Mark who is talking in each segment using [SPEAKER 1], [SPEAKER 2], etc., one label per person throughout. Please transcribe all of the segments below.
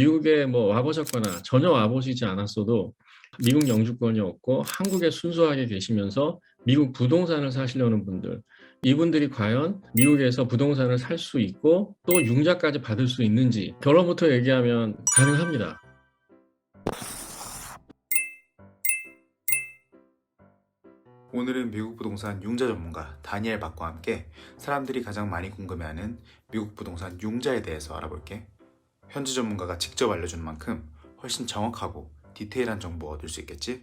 [SPEAKER 1] 미국에 뭐 와보셨거나 전혀 와보시지 않았어도 미국 영주권이 없고 한국에 순수하게 계시면서 미국 부동산을 사시려는 분들, 이분들이 과연 미국에서 부동산을 살 수 있고 또 융자까지 받을 수 있는지 결론부터 얘기하면 가능합니다.
[SPEAKER 2] 오늘은 미국 부동산 융자 전문가 다니엘 박과 함께 사람들이 가장 많이 궁금해하는 미국 부동산 융자에 대해서 알아볼게. 현지 전문가가 직접 알려주는 만큼 훨씬 정확하고 디테일한 정보 얻을 수 있겠지?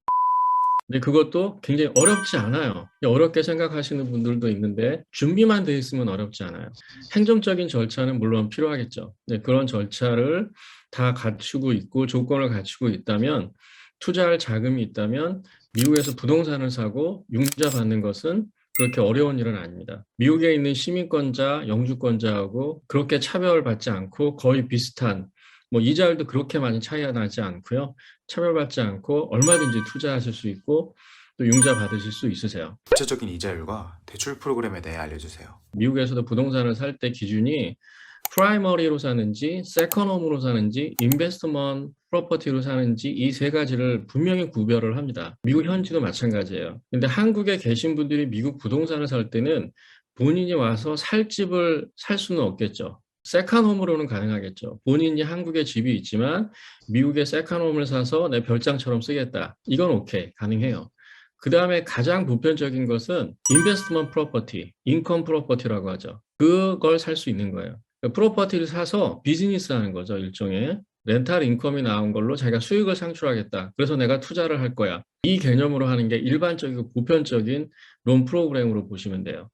[SPEAKER 1] 근데 그것도 굉장히 어렵지 않아요. 어렵게 생각하시는 분들도 있는데 준비만 돼 있으면 어렵지 않아요. 행정적인 절차는 물론 필요하겠죠. 그런 절차를 다 갖추고 있고 조건을 갖추고 있다면 투자할 자금이 있다면 미국에서 부동산을 사고 융자 받는 것은 그렇게 어려운 일은 아닙니다. 미국에 있는 시민권자, 영주권자하고 그렇게 차별받지 않고 거의 비슷한 뭐 이자율도 그렇게 많이 차이가 나지 않고요. 차별받지 않고 얼마든지 투자하실 수 있고 또 융자 받으실 수 있으세요.
[SPEAKER 2] 구체적인 이자율과 대출 프로그램에 대해 알려주세요.
[SPEAKER 1] 미국에서도 부동산을 살 때 기준이 프라이머리로 사는지, 세컨홈으로 사는지, 인베스트먼트 프로퍼티로 사는지 이 세 가지를 분명히 구별을 합니다. 미국 현지도 마찬가지예요. 근데 한국에 계신 분들이 미국 부동산을 살 때는 본인이 와서 살 집을 살 수는 없겠죠. 세컨홈으로는 가능하겠죠. 본인이 한국에 집이 있지만 미국에 세컨홈을 사서 내 별장처럼 쓰겠다. 이건 오케이, 가능해요. 그 다음에 가장 보편적인 것은 인베스트먼트 프로퍼티, 인컴 프로퍼티라고 하죠. 그걸 살 수 있는 거예요. 프로퍼티를 사서 비즈니스 하는 거죠, 일종의. 렌탈 인컴이 나온 걸로 자기가 수익을 창출하겠다. 그래서 내가 투자를 할 거야. 이 개념으로 하는 게 일반적이고 보편적인 론 프로그램으로 보시면 돼요.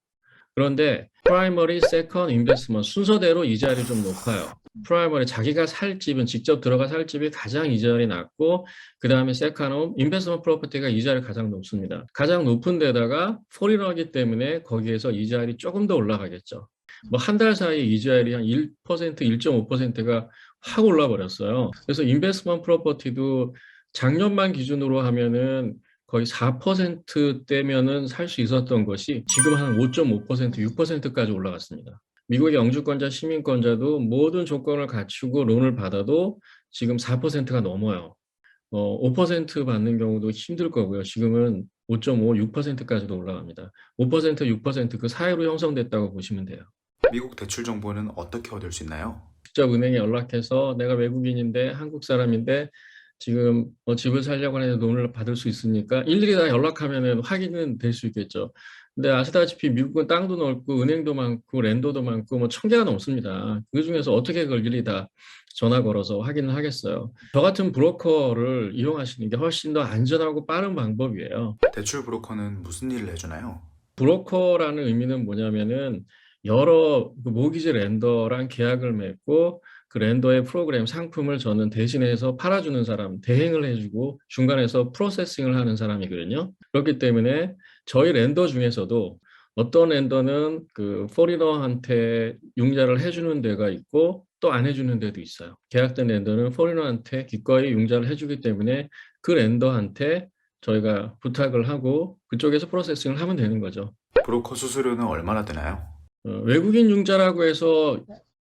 [SPEAKER 1] 그런데 프라이머리, 세컨, 인베스트먼트 순서대로 이자율이 좀 높아요. 프라이머리 자기가 살 집은 직접 들어가 살 집이 가장 이자율이 낮고 그 다음에 세컨홈, 인베스트먼트 프로퍼티가 이자율이 가장 높습니다. 가장 높은 데다가 포리너기 때문에 거기에서 이자율이 조금 더 올라가겠죠. 뭐 한 달 사이에 이자율이 한 1%, 1.5%가 확 올라 버렸어요. 그래서 인베스트먼트 프로퍼티도 작년만 기준으로 하면은 거의 4%대면은 살 수 있었던 것이 지금 한 5.5%, 6%까지 올라갔습니다. 미국의 영주권자, 시민권자도 모든 조건을 갖추고 론을 받아도 지금 4%가 넘어요. 5% 받는 경우도 힘들 거고요. 지금은 5.5, 6%까지도 올라갑니다. 5%, 6%그 사이로 형성됐다고 보시면 돼요.
[SPEAKER 2] 미국 대출 정보는 어떻게 얻을 수 있나요?
[SPEAKER 1] 직접 은행에 연락해서 내가 외국인인데 한국 사람인데 지금 집을 살려고 하는데 돈을 받을 수 있으니까 일일이 다 연락하면은 확인은 될 수 있겠죠. 근데 아시다시피 미국은 땅도 넓고 은행도 많고 랜더도 많고 뭐 1,000개가 넘습니다. 그 중에서 어떻게 그걸 일일이 다 전화 걸어서 확인을 하겠어요. 저 같은 브로커를 이용하시는 게 훨씬 더 안전하고 빠른 방법이에요.
[SPEAKER 2] 대출 브로커는 무슨 일을 해주나요?
[SPEAKER 1] 브로커라는 의미는 뭐냐면은 여러 그 모기지 렌더랑 계약을 맺고 그 렌더의 프로그램 상품을 저는 대신해서 팔아주는 사람, 대행을 해주고 중간에서 프로세싱을 하는 사람이거든요. 그렇기 때문에 저희 렌더 중에서도 어떤 렌더는 그 포리너한테 융자를 해주는 데가 있고 또 안 해주는 데도 있어요. 계약된 렌더는 포리너한테 기꺼이 융자를 해주기 때문에 그 렌더한테 저희가 부탁을 하고 그쪽에서 프로세싱을 하면 되는 거죠.
[SPEAKER 2] 브로커 수수료는 얼마나 드나요?
[SPEAKER 1] 외국인 융자라고 해서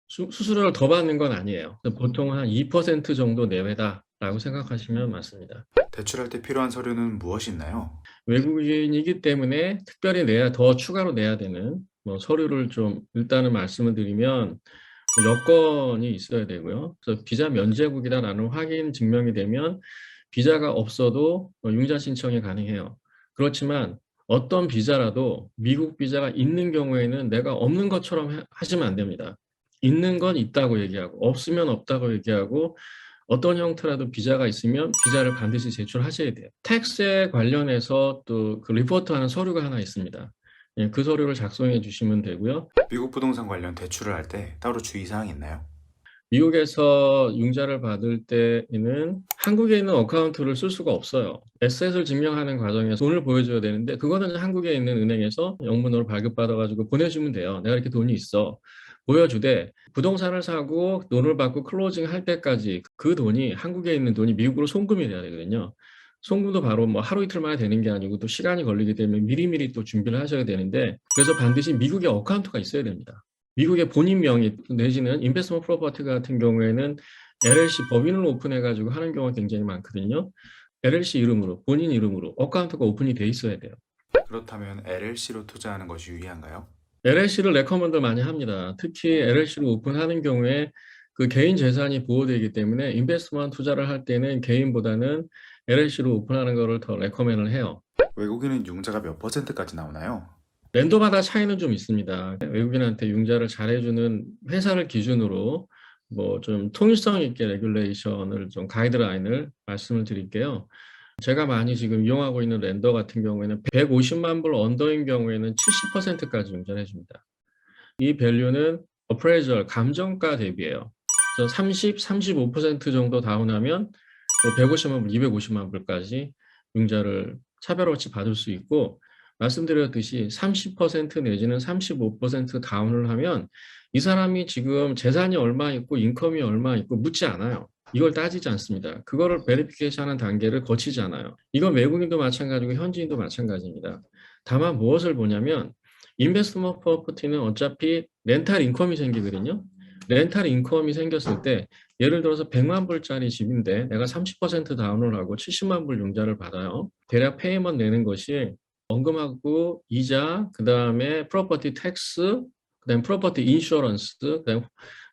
[SPEAKER 1] 수수료를 더 받는 건 아니에요. 보통 한 2% 정도 내외다라고 생각하시면 맞습니다.
[SPEAKER 2] 대출할 때 필요한 서류는 무엇이 있나요?
[SPEAKER 1] 외국인이기 때문에 특별히 더 추가로 내야 되는 뭐 서류를 좀 일단은 말씀을 드리면 여건이 있어야 되고요. 그래서 비자 면제국이다라는 확인 증명이 되면 비자가 없어도 융자 신청이 가능해요. 그렇지만 어떤 비자라도 미국 비자가 있는 경우에는 내가 없는 것처럼 하시면 안 됩니다. 있는 건 있다고 얘기하고 없으면 없다고 얘기하고 어떤 형태라도 비자가 있으면 비자를 반드시 제출하셔야 돼요. 텍스에 관련해서 또 그 리포트하는 서류가 하나 있습니다. 예, 그 서류를 작성해 주시면 되고요.
[SPEAKER 2] 미국 부동산 관련 대출을 할 때 따로 주의사항이 있나요?
[SPEAKER 1] 미국에서 융자를 받을 때에는 한국에 있는 어카운트를 쓸 수가 없어요. 에셋을 증명하는 과정에서 돈을 보여줘야 되는데 그거는 한국에 있는 은행에서 영문으로 발급받아가지고 보내주면 돼요. 내가 이렇게 돈이 있어. 보여주되 부동산을 사고 돈을 받고 클로징 할 때까지 그 돈이 한국에 있는 돈이 미국으로 송금이 돼야 되거든요. 송금도 바로 뭐 하루 이틀 만에 되는 게 아니고 또 시간이 걸리기 때문에 미리미리 또 준비를 하셔야 되는데 그래서 반드시 미국에 어카운트가 있어야 됩니다. 미국의 본인 명의 내지는 인베스트먼트 프로퍼티 같은 경우에는 LLC 법인을 오픈해가지고 하는 경우가 굉장히 많거든요. LLC 이름으로, 본인 이름으로 어카운트가 오픈이 돼 있어야 돼요.
[SPEAKER 2] 그렇다면 LLC로 투자하는 것이 유리한가요?
[SPEAKER 1] LLC를 레커먼드 많이 합니다. 특히 LLC를 오픈하는 경우에 그 개인 재산이 보호되기 때문에 인베스트먼트 투자를 할 때는 개인보다는 LLC로 오픈하는 거를 더 레커멘을 해요.
[SPEAKER 2] 외국인은 융자가 몇 %까지 나오나요?
[SPEAKER 1] 랜더마다 차이는 좀 있습니다. 외국인한테 융자를 잘해주는 회사를 기준으로 뭐 좀 통일성 있게 레귤레이션을 좀 가이드라인을 말씀을 드릴게요. 제가 많이 지금 이용하고 있는 랜더 같은 경우에는 150만 불 언더인 경우에는 70%까지 융자를 해줍니다. 이 밸류는 어프레이절 감정가 대비예요. 그래서 30, 35% 정도 다운하면 뭐 150만 불, 250만 불까지 융자를 차별 없이 받을 수 있고 말씀드렸듯이 30% 내지는 35% 다운을 하면 이 사람이 지금 재산이 얼마 있고 인컴이 얼마 있고 묻지 않아요. 이걸 따지지 않습니다. 그거를 베리피케이션하는 단계를 거치지 않아요. 이건 외국인도 마찬가지고 현지인도 마찬가지입니다. 다만 무엇을 보냐면 인베스트먼트 프로퍼티는 어차피 렌탈 인컴이 생기거든요. 렌탈 인컴이 생겼을 때 예를 들어서 100만 불짜리 집인데 내가 30% 다운을 하고 70만 불 융자를 받아요. 대략 페이먼트 내는 것이 원금하고 이자, 그다음에 프로퍼티 텍스, 그다음에 프로퍼티 인슈런스, 그다음에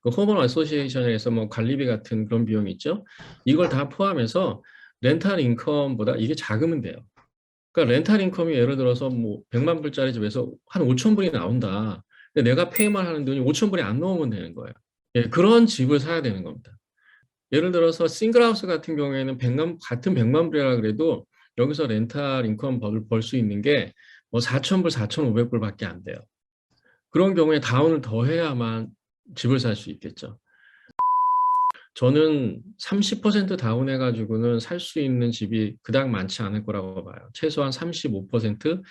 [SPEAKER 1] 그 호머너 어소시에이션에서 뭐 관리비 같은 그런 비용이 있죠. 이걸 다 포함해서 렌탈 인컴보다 이게 작으면 돼요. 그러니까 렌탈 인컴이 예를 들어서 뭐 100만 불짜리 집에서 한 5천 불이 나온다. 근데 내가 페이만 하는 돈이 5천 불이 안 넘으면 되는 거예요. 예, 그런 집을 사야 되는 겁니다. 예를 들어서 싱글하우스 같은 경우에는 같은 100만 불이라 그래도 여기서 렌탈 인컴 벌 수 있는 게 뭐 4천 불, 4,500불밖에 안 돼요. 그런 경우에 다운을 더 해야만 집을 살 수 있겠죠. 저는 30% 다운해가지고는 살 수 있는 집이 그닥 많지 않을 거라고 봐요. 최소한 35%,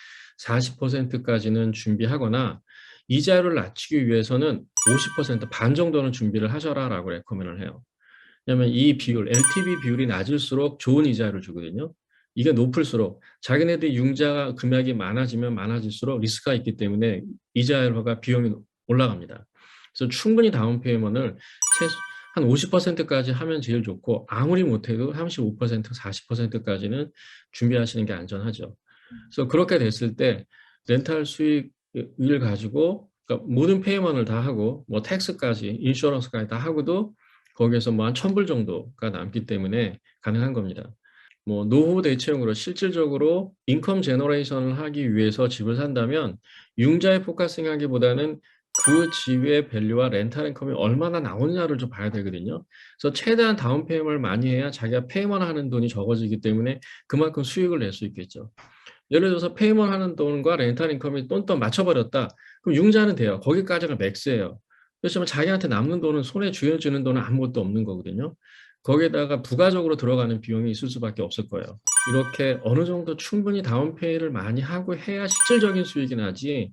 [SPEAKER 1] 40%까지는 준비하거나 이자율을 낮추기 위해서는 50%, 반 정도는 준비를 하셔라라고 레커멘을 해요. 왜냐하면 이 비율, LTV 비율이 낮을수록 좋은 이자율을 주거든요. 이게 높을수록 자기네들이 융자 금액이 많아지면 많아질수록 리스크가 있기 때문에 이자율과 비용이 올라갑니다. 그래서 충분히 다운 페이먼을 한 50%까지 하면 제일 좋고 아무리 못해도 35%, 40%까지는 준비하시는 게 안전하죠. 그래서 그렇게 됐을 때 렌탈 수익을 가지고 그러니까 모든 페이먼을 다 하고 뭐 텍스까지 인슈런스까지 다 하고도 거기에서 뭐 한 1,000불 정도가 남기 때문에 가능한 겁니다. 뭐 노후 대체용으로 실질적으로 인컴 제너레이션을 하기 위해서 집을 산다면 융자에 포커싱하기보다는 그 집의 밸류와 렌탈 인컴이 얼마나 나오느냐를 좀 봐야 되거든요. 그래서 최대한 다운 페이먼을 많이 해야 자기가 페이먼 하는 돈이 적어지기 때문에 그만큼 수익을 낼 수 있겠죠. 예를 들어서 페이먼 하는 돈과 렌탈 인컴이 똔똔 맞춰버렸다. 그럼 융자는 돼요. 거기까지가 맥스예요. 그렇지만 자기한테 남는 돈은 손에 쥐어주는 돈은 아무것도 없는 거거든요. 거기에다가 부가적으로 들어가는 비용이 있을 수밖에 없을 거예요. 이렇게 어느 정도 충분히 다운페이를 많이 하고 해야 실질적인 수익이 나지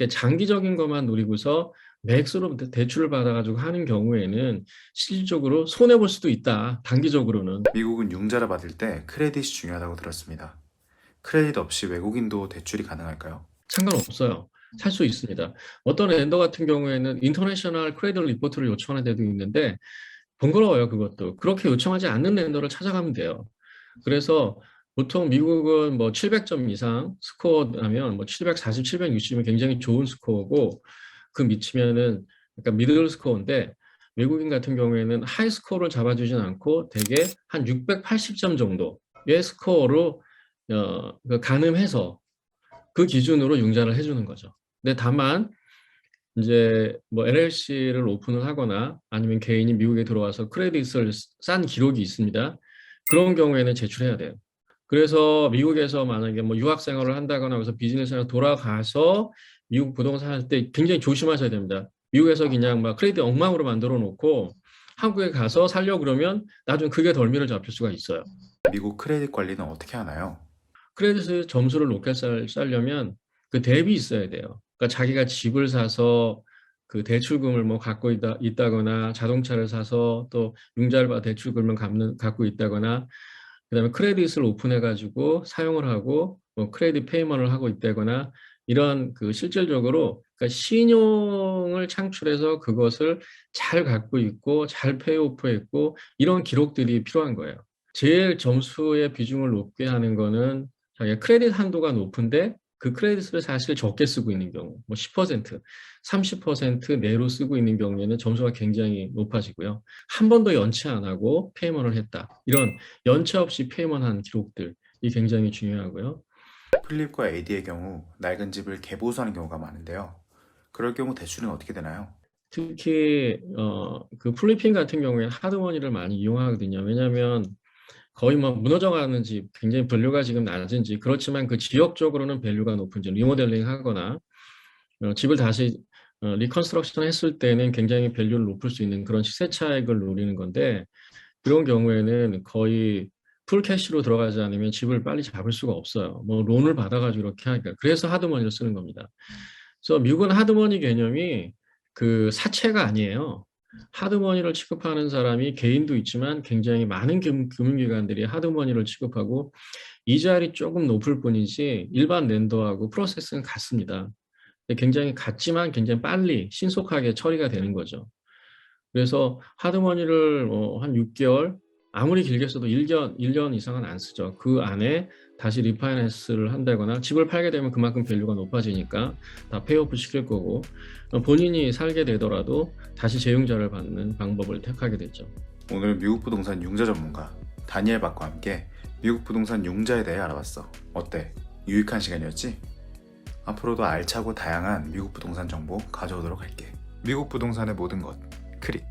[SPEAKER 1] 장기적인 것만 노리고서 맥스로 대출을 받아가지고 하는 경우에는 실질적으로 손해볼 수도 있다. 단기적으로는.
[SPEAKER 2] 미국은 융자를 받을 때 크레딧이 중요하다고 들었습니다. 크레딧 없이 외국인도 대출이 가능할까요?
[SPEAKER 1] 상관없어요. 살 수 있습니다. 어떤 랜더 같은 경우에는 인터내셔널 크레딧 리포트를 요청하는 데도 있는데 번거로워요, 그것도. 그렇게 요청하지 않는 랜더를 찾아가면 돼요. 그래서 보통 미국은 뭐 700점 이상 스코어하면 뭐 740, 760이면 굉장히 좋은 스코어고 그 미치면은 약간 미들 스코어인데 외국인 같은 경우에는 하이 스코어를 잡아주진 않고 대개 한 680점 정도의 스코어로 가늠해서 그 기준으로 융자를 해주는 거죠. 근데 다만 이제 뭐 LLC를 오픈을 하거나 아니면 개인이 미국에 들어와서 크레딧을 싼 기록이 있습니다. 그런 경우에는 제출해야 돼요. 그래서 미국에서 만약에 뭐 유학 생활을 한다거나 그래서 비즈니스로 돌아가서 미국 부동산 할 때 굉장히 조심하셔야 됩니다. 미국에서 그냥 막 크레딧 엉망으로 만들어 놓고 한국에 가서 살려고 그러면 나중에 그게 덜미를 잡힐 수가 있어요.
[SPEAKER 2] 미국 크레딧 관리는 어떻게 하나요?
[SPEAKER 1] 크레딧 점수를 높게 쌓려면 그 대비 있어야 돼요. 그러니까 자기가 집을 사서 그 대출금을 뭐 갖고 있다거나 자동차를 사서 또 융자를 받아 대출금을 갖고 있다거나 그다음에 크레딧을 오픈해 가지고 사용을 하고 뭐 크레딧 페이먼을 하고 있다거나 이런 그 실질적으로 그러니까 신용을 창출해서 그것을 잘 갖고 있고 잘 페이오프했고 이런 기록들이 필요한 거예요. 제일 점수의 비중을 높게 하는 거는 자기가 크레딧 한도가 높은데 그 크레딧을 사실 적게 쓰고 있는 경우, 뭐 10%, 30% 내로 쓰고 있는 경우에는 점수가 굉장히 높아지고요. 한 번도 연체 안 하고 페이먼을 했다. 이런 연체 없이 페이먼한 기록들이 굉장히 중요하고요.
[SPEAKER 2] 필립과 에디의 경우 낡은 집을 개보수하는 경우가 많은데요. 그럴 경우 대출은 어떻게 되나요?
[SPEAKER 1] 특히 그 플리핑 같은 경우에 하드머니를 많이 이용하거든요. 왜냐하면 거의 뭐 무너져가는 집, 굉장히 밸류가 지금 낮은 집, 그렇지만 그 지역적으로는 밸류가 높은 집, 리모델링 하거나 집을 다시 리컨스트럭션 했을 때는 굉장히 밸류를 높일 수 있는 그런 시세 차익을 노리는 건데, 그런 경우에는 거의 풀 캐시로 들어가지 않으면 집을 빨리 잡을 수가 없어요. 뭐 론을 받아가지고 이렇게 하니까. 그래서 하드머니를 쓰는 겁니다. 그래서 미국은 하드머니 개념이 그 사채가 아니에요. 하드머니를 취급하는 사람이 개인도 있지만 굉장히 많은 금융기관들이 하드머니를 취급하고 이자율이 조금 높을 뿐이지 일반 랜더하고 프로세스는 같습니다. 굉장히 같지만 굉장히 빨리 신속하게 처리가 되는 거죠. 그래서 하드머니를 한 6개월, 아무리 길게 써도 1년 이상은 안 쓰죠. 그 안에 다시 리파이낸스를 한다거나 집을 팔게 되면 그만큼 밸류가 높아지니까 다 페이오프 시킬 거고, 본인이 살게 되더라도 다시 재융자를 받는 방법을 택하게 되죠.
[SPEAKER 2] 오늘 미국 부동산 융자 전문가 다니엘 박과 함께 미국 부동산 융자에 대해 알아봤어. 어때? 유익한 시간이었지? 앞으로도 알차고 다양한 미국 부동산 정보 가져오도록 할게. 미국 부동산의 모든 것, 크릭.